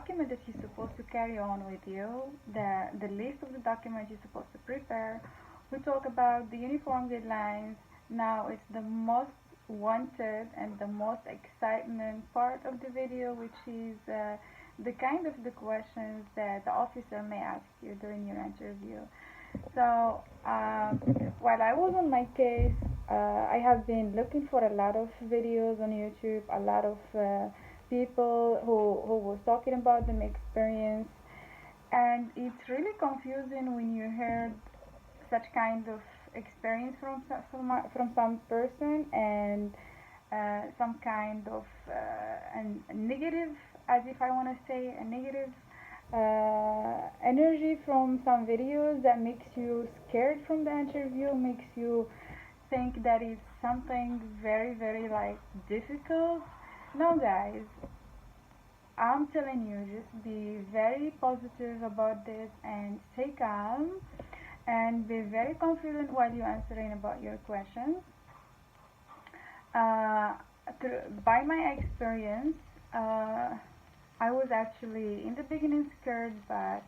document that you're supposed to carry on with you, the list of the documents you're supposed to prepare. We talk about the uniform deadlines. Now it's the most wanted and the most excitement part of the video, which is the kind of the questions that the officer may ask you during your interview. So while I was on my case, I have been looking for a lot of videos on YouTube, a lot of people who was talking about their experience, and it's really confusing when you hear such kind of experience from some person, and some kind of a negative, as if I want to say a negative energy from some videos that makes you scared from the interview, makes you think that it's something very, very like difficult. No, guys, I'm telling you, just be very positive about this and stay calm and be very confident while you're answering about your questions. By my experience, I was actually in the beginning scared, but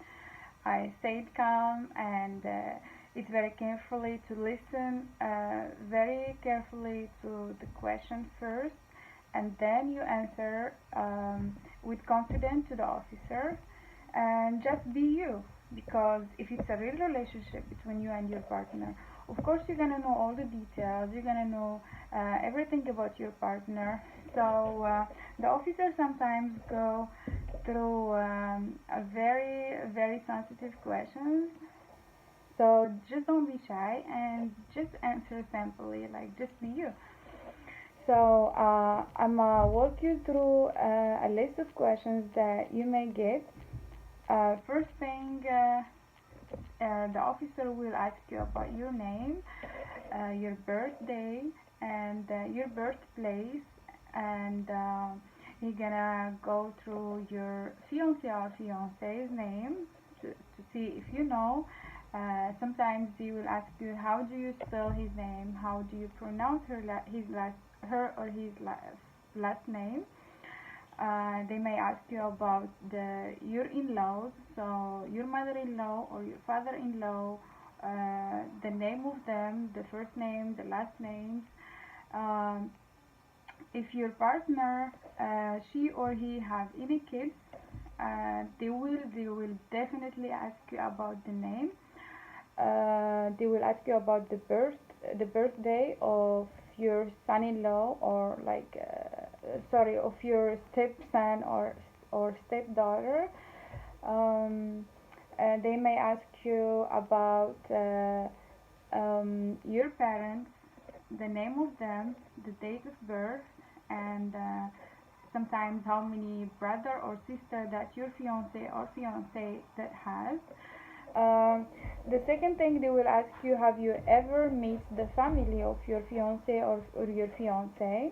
I stayed calm, and it's very carefully to listen very carefully to the question first, and then you answer with confidence to the officer, and just be you. Because if it's a real relationship between you and your partner, of course you're gonna know all the details, you're gonna know everything about your partner. So the officers sometimes go through a very, very sensitive questions. So just don't be shy and just answer simply, like just be you. So I'm gonna walk you through a list of questions that you may get. First thing, the officer will ask you about your name, your birthday, and your birthplace, and he's gonna go through your fiancé or fiancé's name to see if you know. Sometimes he will ask you how do you spell his name, how do you pronounce her or his last name. They may ask you about your in-laws, so your mother-in-law or your father-in-law, the name of them, the first name, the last names. If your partner, she or he have any kids, they will definitely ask you about the name. They will ask you about the birthday of your son-in-law, or like of your stepson or stepdaughter. They may ask you about your parents, the name of them, the date of birth, and sometimes how many brother or sister that your fiance or fiancée that has. The second thing they will ask you, have you ever met the family of your fiancé or your fiancée?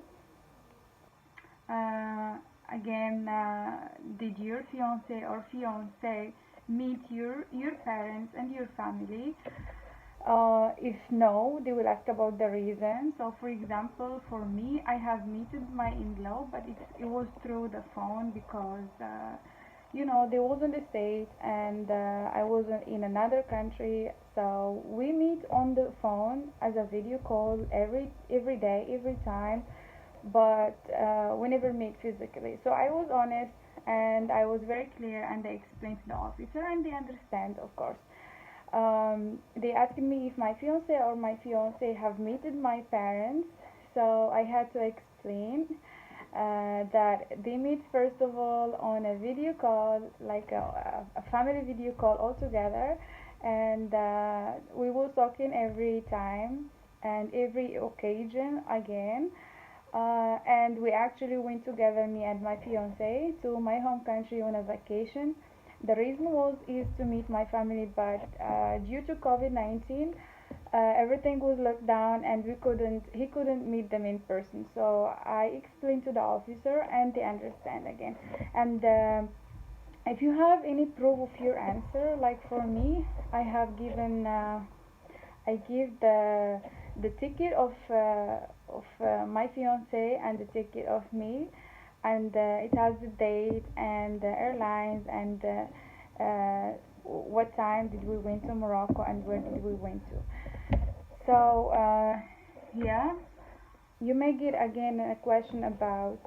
Again, did your fiancé or fiancée meet your parents and your family? If no, they will ask about the reason. So for example, for me, I have met my in-law, but it was through the phone, because they was in the States and I was in another country, so we meet on the phone as a video call every day, every time, but we never meet physically. So I was honest and I was very clear, and I explained to the officer, and they understand, of course. They asked me if my fiance or my fiancé have met my parents, so I had to explain that they meet first of all on a video call, like a family video call all together, and we were talking every time and every occasion again, and we actually went together, me and my fiance, to my home country on a vacation. The reason is to meet my family, but due to COVID-19, everything was locked down and he couldn't meet them in person. So I explained to the officer, and they understand again. And if you have any proof of your answer, like for me, I have given I give the ticket of my fiance and the ticket of me and it has the date and the airlines and what time did we went to Morocco and where did we went to. So yeah, you may get again a question about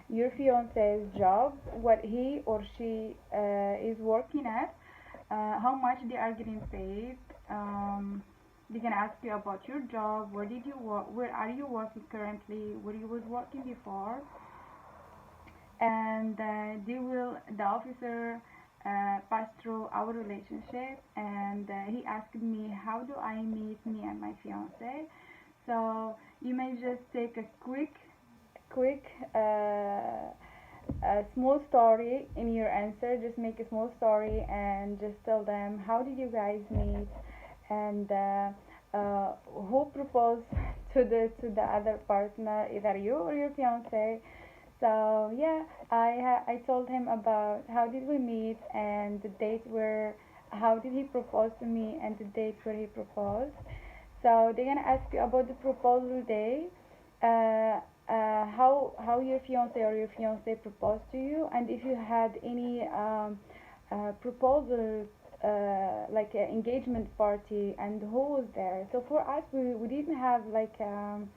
your fiance's job, what he or she is working at, how much they are getting paid. They can ask you about your job, where did you work, where are you working currently, where you was working before, and the officer pass through our relationship, and he asked me how do I meet me and my fiance. So you may just take a quick a small story in your answer. Just make a small story and just tell them how did you guys meet, and who proposed to the other partner, either you or your fiance. So yeah, I told him about how did we meet and the date where how did he propose to me and the date where he proposed. So they're gonna ask you about the proposal day, how your fiance or your fiance proposed to you, and if you had any proposal like an engagement party and who was there. So for us, we didn't have like an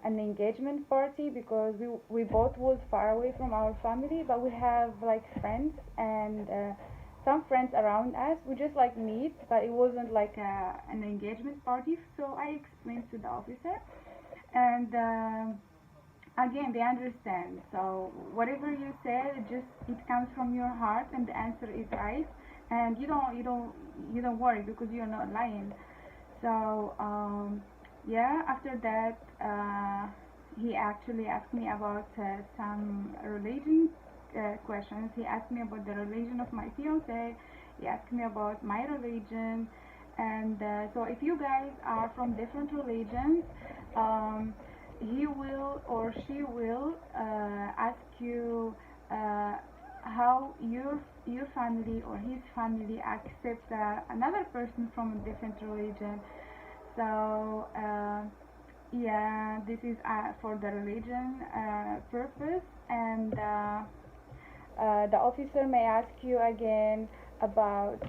engagement party because we both was far away from our family, but we have like friends and some friends around us. We just like meet, but it wasn't like an engagement party. So I explained to the officer, and again they understand. So whatever you say, it comes from your heart, and the answer is right, and you don't worry because you're not lying. So yeah, after that he actually asked me about some religion questions. He asked me about the religion of my fiance. He asked me about my religion, and so if you guys are from different religions, he will or she will ask you how your family or his family accepts another person from a different religion. So yeah, this is for the religion purpose, and the officer may ask you again about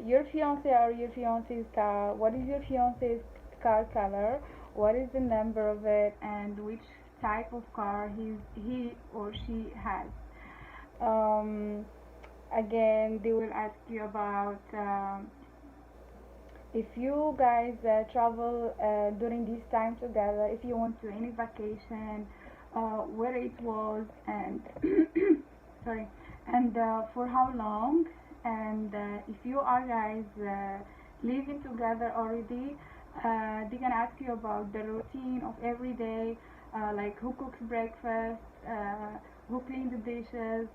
your fiance or your fiance's car. What is your fiance's car color? What is the number of it, and which type of car he or she has. Um, Again, they will ask you about if you guys travel during this time together, if you went to any vacation, where it was, and sorry, and for how long, and if you are guys living together already, they can ask you about the routine of every day, like who cooks breakfast, who cleans the dishes.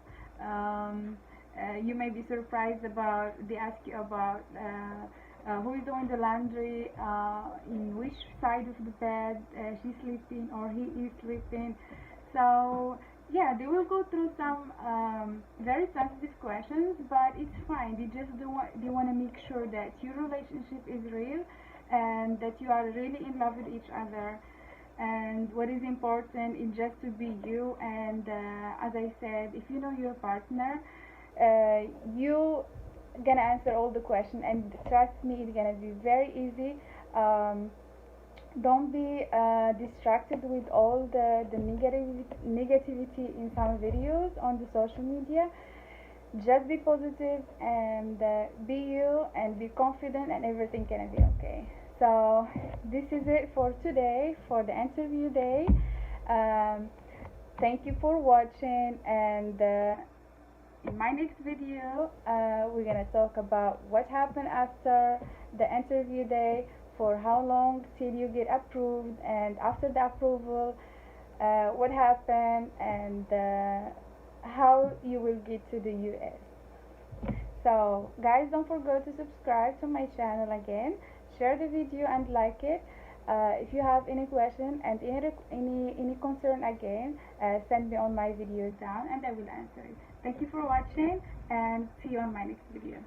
You may be surprised about they ask you about who is doing the laundry, in which side of the bed she's sleeping or he is sleeping. So yeah, they will go through some very sensitive questions, but it's fine. They want to make sure that your relationship is real and that you are really in love with each other. And what is important is just to be you. And as I said, if you know your partner, you gonna answer all the questions, and trust me, it's gonna be very easy. Don't be distracted with all the negativity in some videos on the social media. Just be positive and be you and be confident, and everything gonna be okay. So this is it for today, for the interview day. Thank you for watching, and in my next video we're gonna talk about what happened after the interview day, for how long till you get approved, and after the approval what happened, and how you will get to the US. So guys, don't forget to subscribe to my channel again, share the video and like it. If you have any question and any concern, again send me on my videos down and I will answer it. Thank you for watching, and see you on my next video.